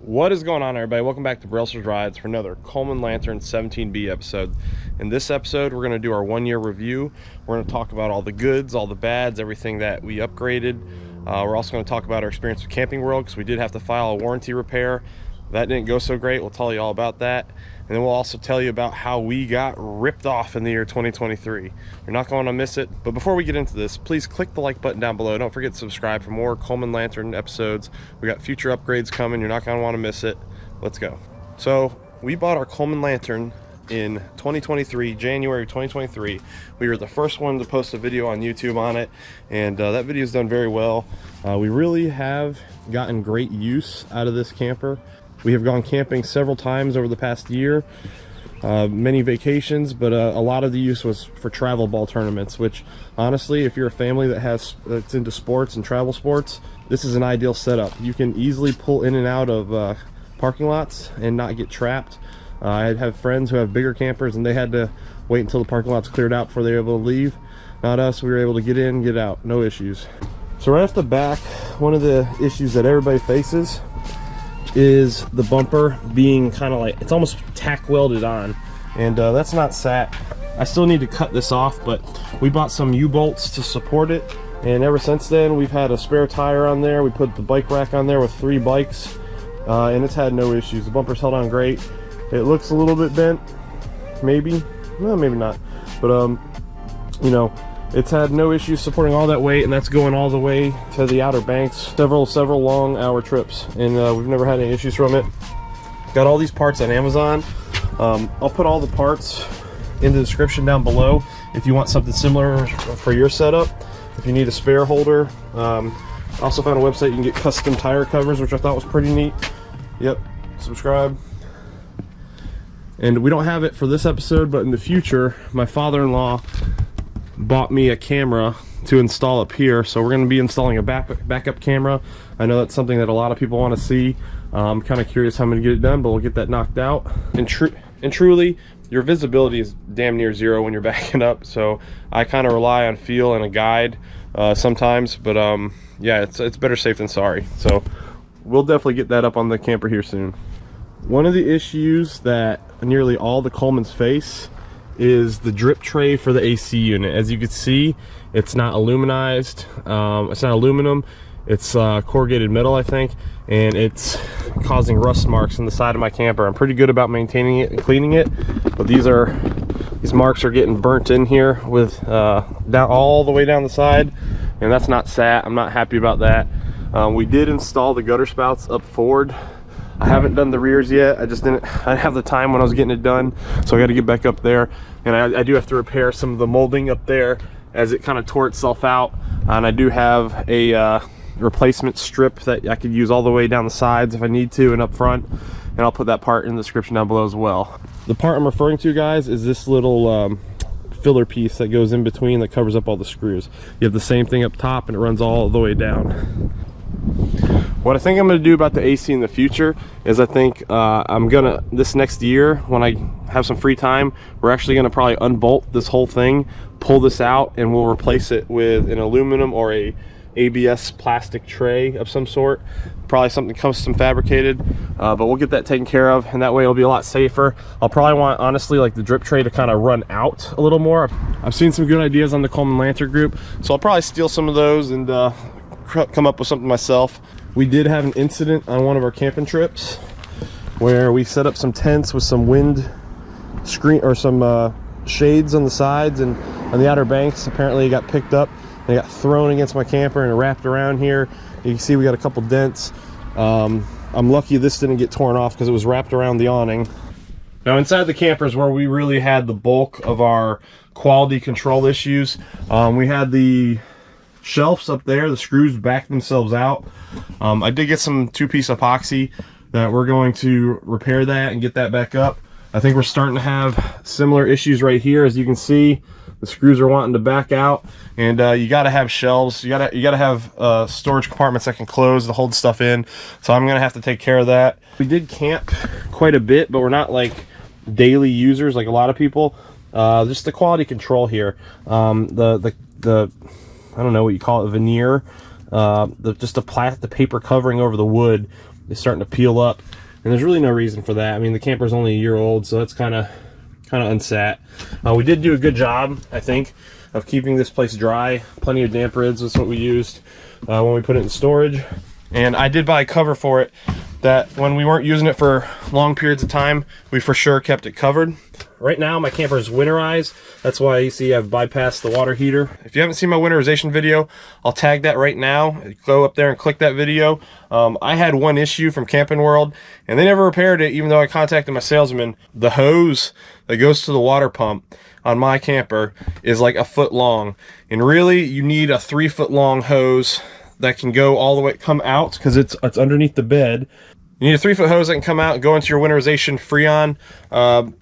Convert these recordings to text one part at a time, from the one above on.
What is going on, everybody? Welcome back to Brailsford Rides for another Coleman Lantern 17B episode. In this episode, we're going to do our one-year review. We're going to talk about all the goods, all the bads, everything that we upgraded. We're also going to talk about our experience with Camping World, because we did have to file a warranty repair. That didn't go so great. We'll tell you all about that. And then we'll also tell you about how we got ripped off in the year 2023. You're not going to miss it. But before we get into this, please click the like button down below. Don't forget to subscribe for more Coleman Lantern episodes. We got future upgrades coming. You're not going to want to miss it. Let's go. So we bought our Coleman Lantern in 2023, January 2023. We were the first one to post a video on YouTube on it, and that video's done very well. We really have gotten great use out of this camper. We have gone camping several times over the past year, many vacations, but a lot of the use was for travel ball tournaments, which honestly, if you're a family that's into sports and travel sports, this is an ideal setup. You can easily pull in and out of parking lots and not get trapped. I have friends who have bigger campers and they had to wait until the parking lots cleared out before they were able to leave. Not us, we were able to get in, get out, no issues. So right off the back, one of the issues that everybody faces is the bumper being kind of like, it's almost tack welded on, and that's not sat. I still need to cut this off, but we bought some U-bolts to support it, and ever since then we've had a spare tire on there. We put the bike rack on there with 3 bikes, and it's had no issues. The bumper's held on great. It looks a little bit bent, maybe, well, maybe not, but you know, it's had no issues supporting all that weight, and that's going all the way to the Outer Banks. Several long hour trips, and we've never had any issues from it. Got all these parts on Amazon. I'll put all the parts in the description down below if you want something similar for your setup. If you need a spare holder. I also found a website you can get custom tire covers, which I thought was pretty neat. Yep, subscribe. And we don't have it for this episode, but in the future, my father-in-law bought me a camera to install up here, so we're going to be installing a backup camera. I know that's something that a lot of people want to see. I'm kind of curious how I'm going to get it done, but we'll get that knocked out. And truly, your visibility is damn near zero when you're backing up, so I kind of rely on feel and a guide sometimes, but yeah, it's better safe than sorry. So we'll definitely get that up on the camper here soon. One of the issues that nearly all the Colemans face is the drip tray for the AC unit. As you can see, it's not aluminized, it's not aluminum, it's corrugated metal, I think, and it's causing rust marks on the side of my camper. I'm pretty good about maintaining it and cleaning it, but these marks are getting burnt in here with down all the way down the side, and that's not sat. I'm not happy about that. We did install the gutter spouts up forward. I haven't done the rears yet. I didn't have the time when I was getting it done, so I got to get back up there, and I do have to repair some of the molding up there as it kind of tore itself out. And I do have a replacement strip that I could use all the way down the sides if I need to, and up front, and I'll put that part in the description down below as well. The part I'm referring to, guys, is this little filler piece that goes in between that covers up all the screws. You have the same thing up top, and it runs all the way down. What I think I'm going to do about the AC in the future is I think this next year, when I have some free time, we're actually going to probably unbolt this whole thing, pull this out, and we'll replace it with an aluminum or a ABS plastic tray of some sort. Probably something custom fabricated, but we'll get that taken care of, and that way it'll be a lot safer. I'll probably want, honestly, like the drip tray to kind of run out a little more. I've seen some good ideas on the Coleman Lantern group, so I'll probably steal some of those and come up with something myself. We did have an incident on one of our camping trips where we set up some tents with some wind screen or some shades on the sides, and on the Outer Banks apparently it got picked up and it got thrown against my camper and it wrapped around here. You can see we got a couple dents. I'm lucky this didn't get torn off because it was wrapped around the awning. Now inside the camper is where we really had the bulk of our quality control issues. We had the shelves up there, the screws backed themselves out. I did get some 2-piece epoxy that we're going to repair that and get that back up. I think we're starting to have similar issues right here. As you can see, the screws are wanting to back out, and you got to have shelves. You got to have storage compartments that can close to hold stuff in. So I'm gonna have to take care of that. We did camp quite a bit, but we're not like daily users like a lot of people. Just the quality control here. The I don't know what you call it, veneer, just the paper covering over the wood is starting to peel up, and there's really no reason for that. I mean, the camper's only a year old, so that's kind of unsat. We did do a good job, I think, of keeping this place dry. Plenty of damp rids was what we used when we put it in storage. And I did buy a cover for it that when we weren't using it for long periods of time, we for sure kept it covered. Right now, my camper is winterized. That's why you see I've bypassed the water heater. If you haven't seen my winterization video, I'll tag that right now. Go up there and click that video. I had one issue from Camping World, and they never repaired it, even though I contacted my salesman. The hose that goes to the water pump on my camper is like a foot long. And really, you need a 3-foot long hose that can go all the way, come out, because it's underneath the bed. You need a 3-foot hose that can come out and go into your winterization Freon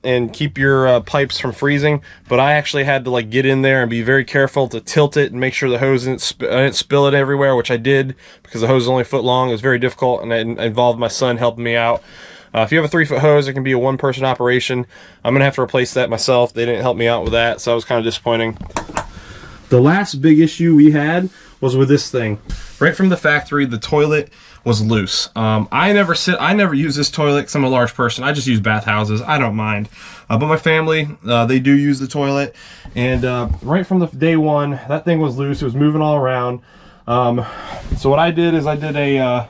and keep your pipes from freezing. But I actually had to like get in there and be very careful to tilt it and make sure the hose didn't spill it everywhere, which I did because the hose is only a foot long. It was very difficult, and it involved my son helping me out. If you have a 3-foot hose, it can be a 1-person operation. I'm gonna have to replace that myself. They didn't help me out with that, so that was kind of disappointing. The last big issue we had was with this thing. Right from the factory, the toilet was loose. I never use this toilet because I'm a large person. I just use bathhouses. I don't mind. But my family, they do use the toilet. And right from the day one, that thing was loose. It was moving all around. So what I did is I did a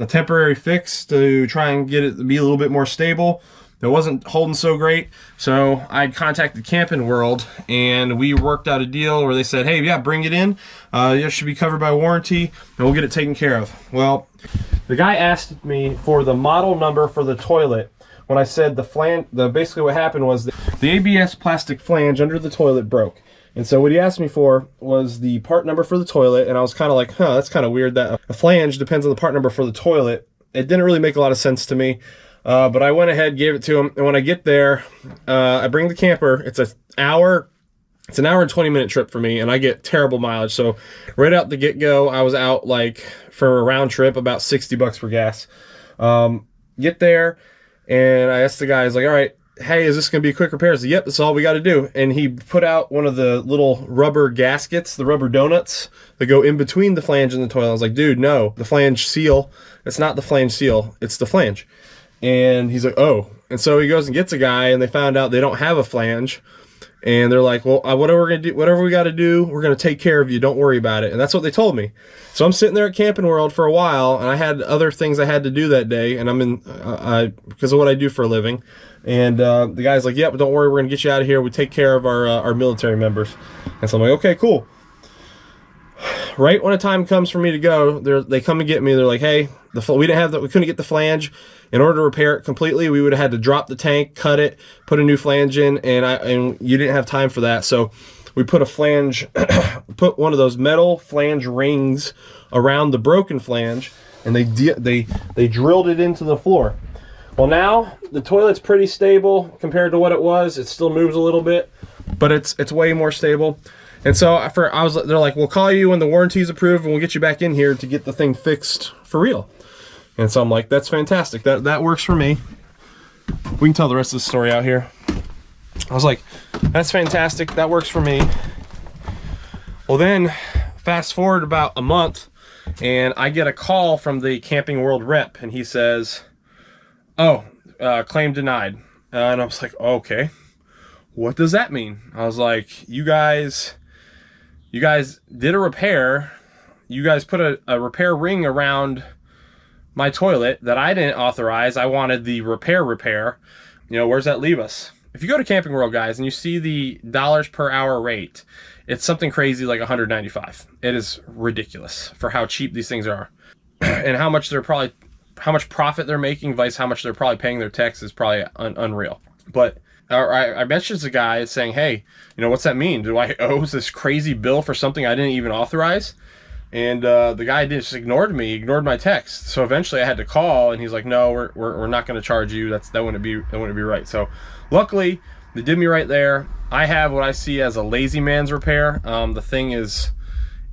temporary fix to try and get it to be a little bit more stable. It wasn't holding so great, so I contacted Camping World, and we worked out a deal where they said, hey, yeah, bring it in. It should be covered by warranty, and we'll get it taken care of. Well, the guy asked me for the model number for the toilet. When I said the flange, basically what happened was the ABS plastic flange under the toilet broke. And so what he asked me for was the part number for the toilet, and I was kind of like, huh, that's kind of weird that a flange depends on the part number for the toilet. It didn't really make a lot of sense to me. But I went ahead, gave it to him, and when I get there, I bring the camper. It's an hour and 20-minute trip for me, and I get terrible mileage. So right out the get-go, I was out like for a round trip about $60 for gas. Get there, and I asked the guy, I was like, all right, hey, is this gonna be a quick repair? I said, yep, that's all we got to do. And he put out one of the little rubber gaskets, the rubber donuts that go in between the flange and the toilet. I was like, dude, no, the flange seal. It's not the flange seal, it's the flange. And he's like, oh. And so he goes and gets a guy, and they found out they don't have a flange. And they're like, well, whatever we're gonna do, whatever we got to do, we're gonna take care of you. Don't worry about it. And that's what they told me. So I'm sitting there at Camping World for a while, and I had other things I had to do that day, and I'm in because of what I do for a living. And the guy's like, yep, don't worry, we're gonna get you out of here. We take care of our military members. And so I'm like, okay, cool. Right when the time comes for me to go, they come and get me. They're like, hey, we couldn't get the flange. In order to repair it completely, we would have had to drop the tank, cut it, put a new flange in, and you didn't have time for that. So we put a flange, put one of those metal flange rings around the broken flange, and they drilled it into the floor. Well, now the toilet's pretty stable compared to what it was. It still moves a little bit, but it's way more stable. And so they're like, we'll call you when the warranty's approved, and we'll get you back in here to get the thing fixed for real. And so I'm like, that's fantastic. That works for me. We can tell the rest of the story out here. I was like, that's fantastic. That works for me. Well, then fast forward about a month, and I get a call from the Camping World rep, and he says, oh, claim denied. And I was like, oh, okay, what does that mean? I was like, you guys did a repair. You guys put a repair ring around my toilet that I didn't authorize. I wanted the repair. You know, where's that leave us? If you go to Camping World, guys, and you see the dollars per hour rate, it's something crazy like $195. It is ridiculous for how cheap these things are, and how much profit they're making versus how much they're probably paying their techs is probably unreal. But I messaged the guy saying, hey, you know, what's that mean? Do I owe this crazy bill for something I didn't even authorize? And the guy just ignored my text. So eventually I had to call, and he's like, no, we're not going to charge you. That wouldn't be right. So luckily they did me right there. I have what I see as a lazy man's repair. The thing is,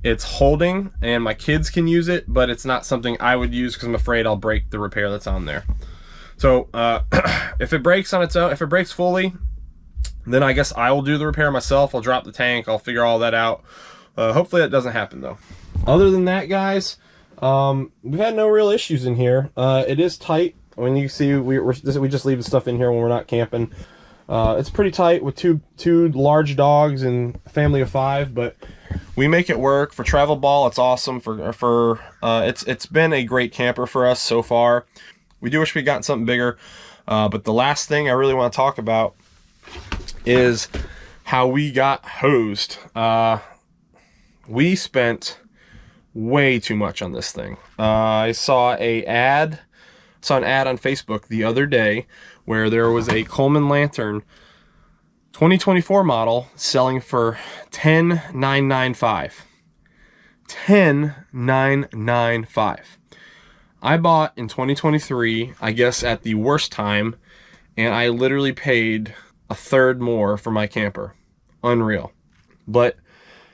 it's holding, and my kids can use it, but it's not something I would use because I'm afraid I'll break the repair that's on there. So if it breaks on its own, if it breaks fully, then I guess I will do the repair myself. I'll drop the tank. I'll figure all that out. Hopefully that doesn't happen though. Other than that, guys, We've had no real issues in here. It is tight. When you see, we just leave the stuff in here when we're not camping. It's pretty tight with two large dogs and a family of 5, but we make it work. For travel ball, it's awesome. It's been a great camper for us so far. We do wish we'd gotten something bigger, but the last thing I really want to talk about is how we got hosed. We spent way too much on this thing. I saw an ad on Facebook the other day where there was a Coleman Lantern 2024 model selling for $10,995. $10,995. I bought in 2023, I guess at the worst time, and I literally paid a third more for my camper. Unreal. But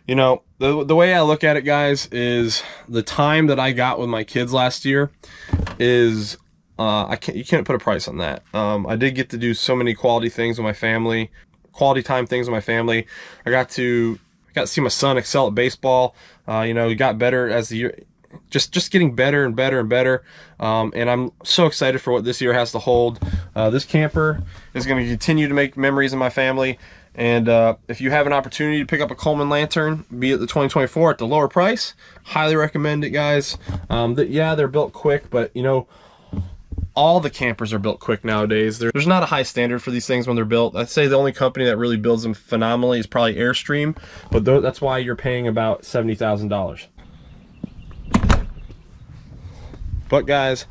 you know, the way I look at it, guys, is the time that I got with my kids last year is you can't put a price on that. I did get to do so many quality things with my family, quality time things with my family. I got to see my son excel at baseball. You know, he got better as the year, just getting better and better and better. And I'm so excited for what this year has to hold. This camper is going to continue to make memories in my family. And if you have an opportunity to pick up a Coleman Lantern, be it the 2024 at the lower price, highly recommend it, guys. Yeah, they're built quick, but you know, all the campers are built quick nowadays. There's not a high standard for these things when they're built. I'd say the only company that really builds them phenomenally is probably Airstream, but that's why you're paying about $70,000. But guys,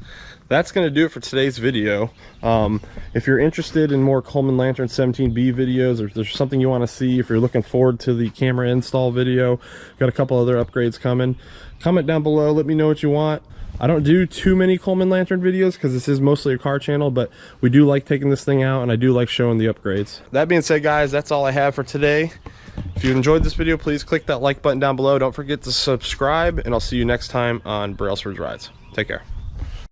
that's going to do it for today's video. If you're interested in more Coleman Lantern 17B videos, or if there's something you want to see, if you're looking forward to the camera install video, got a couple other upgrades coming, comment down below, let me know what you want. I don't do too many Coleman Lantern videos because this is mostly a car channel, but we do like taking this thing out and I do like showing the upgrades. That being said, guys, that's all I have for today. If you enjoyed this video, please click that like button down below. Don't forget to subscribe, and I'll see you next time on Brailsford Rides. Take care.